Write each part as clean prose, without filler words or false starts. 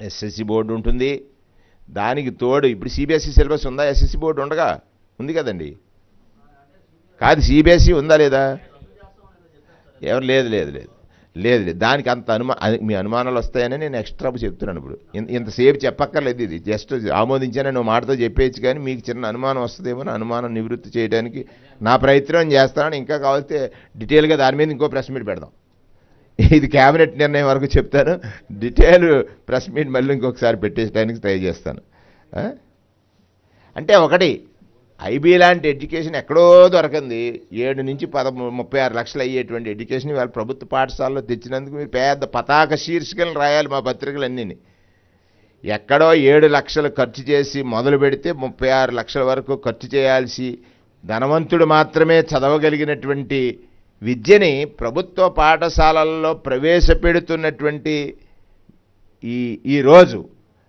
SSC board ఉంటుంది. దానికి తోడు ఇప్పుడు సిబిఎస్ఈ సిలబస్ ఉందా? ఎస్ఎస్సి బోర్డు ఉండగా ఉంది కదండి. కాదు, సిబిఎస్ఈ ఉందా లేదా? ఎవరు లేదు లేదు లేదు లేదు లేదు దానికి అంత మీ అనుమానాలు వస్తాయని నేను ఎక్స్ట్రా చెప్తున్నాను. ఇప్పుడు ఇంతసేపు చెప్పక్కర్లేదు, ఇది జస్ట్ ఆమోదించానని నువ్వు మాటతో చెప్పేయచ్చు. కానీ మీకు చిన్న అనుమానం వస్తుందేమో, అనుమానం నివృత్తి చేయడానికి నా ప్రయత్నం చేస్తానని. ఇంకా కావాల్సి డీటెయిల్గా దాని మీద ఇంకో ప్రెస్ మీట్ పెడదాం. ఇది క్యాబినెట్ నిర్ణయం వరకు చెప్తాను, డీటెయిల్ ప్రెస్ మీట్ మళ్ళీ ఇంకొకసారి పెట్టేయడానికి ట్రై చేస్తాను. అంటే ఒకటి, ఐబీ లాంటి ఎడ్యుకేషన్ ఎక్కడో దొరకంది 7 నుంచి 36 లక్షలు అయ్యేటువంటి ఎడ్యుకేషన్ వాళ్ళ ప్రభుత్వ పాఠశాలలో తెచ్చినందుకు మీరు పెద్ద పతాక శీర్షికలను రాయాలి మా పత్రికలన్నీ. ఎక్కడో 7 లక్షలు ఖర్చు చేసి మొదలు పెడితే 36 లక్షల వరకు ఖర్చు చేయాల్సి ధనవంతుడు మాత్రమే చదవగలిగినటువంటి విద్యని ప్రభుత్వ పాఠశాలల్లో ప్రవేశపెడుతున్నటువంటి ఈ రోజు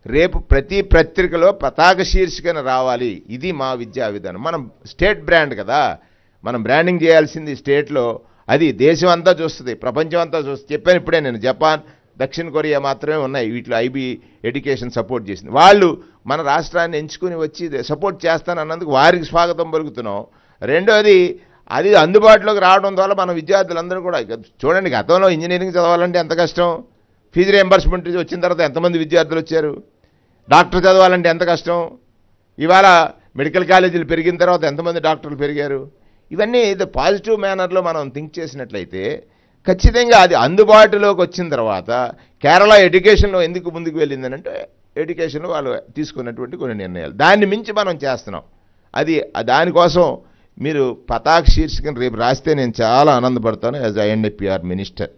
రేపు ప్రతి పత్రికలో పతాక శీర్షికన రావాలి. ఇది మా విద్యా విధానం. మనం స్టేట్ బ్రాండ్ కదా, మనం బ్రాండింగ్ చేయాల్సింది స్టేట్లో. అది దేశం అంతా చూస్తుంది, ప్రపంచం అంతా చూస్తుంది. చెప్పాను ఇప్పుడే నేను, జపాన్, దక్షిణ కొరియా మాత్రమే ఉన్నాయి వీటిలో ఐబీ ఎడ్యుకేషన్ సపోర్ట్ చేసింది. వాళ్ళు మన రాష్ట్రాన్ని ఎంచుకుని వచ్చి సపోర్ట్ చేస్తానన్నందుకు వారికి స్వాగతం పలుకుతున్నాం. రెండోది, అది అందుబాటులోకి రావడం ద్వారా మన విద్యార్థులందరూ కూడా చూడండి, గతంలో ఇంజనీరింగ్ చదవాలంటే ఎంత కష్టం, ఫీజు రియంబర్స్మెంట్ వచ్చిన తర్వాత ఎంతమంది విద్యార్థులు వచ్చారు, డాక్టర్ చదవాలంటే ఎంత కష్టం, ఇవాళ మెడికల్ కాలేజీలు పెరిగిన తర్వాత ఎంతమంది డాక్టర్లు పెరిగారు. ఇవన్నీ పాజిటివ్ మేనర్లో మనం థింక్ చేసినట్లయితే ఖచ్చితంగా అది అందుబాటులోకి వచ్చిన తర్వాత కేరళ ఎడ్యుకేషన్లో ఎందుకు ముందుకు వెళ్ళిందని అంటే ఎడ్యుకేషన్లో వాళ్ళు తీసుకున్నటువంటి కొన్ని నిర్ణయాలు, దాన్ని మించి మనం చేస్తున్నాం. అది దానికోసం మీరు పతాక శీర్షికను రేపు రాస్తే నేను చాలా ఆనందపడతాను యాజ్ ఐఎన్డిపిఆర్ మినిస్టర్.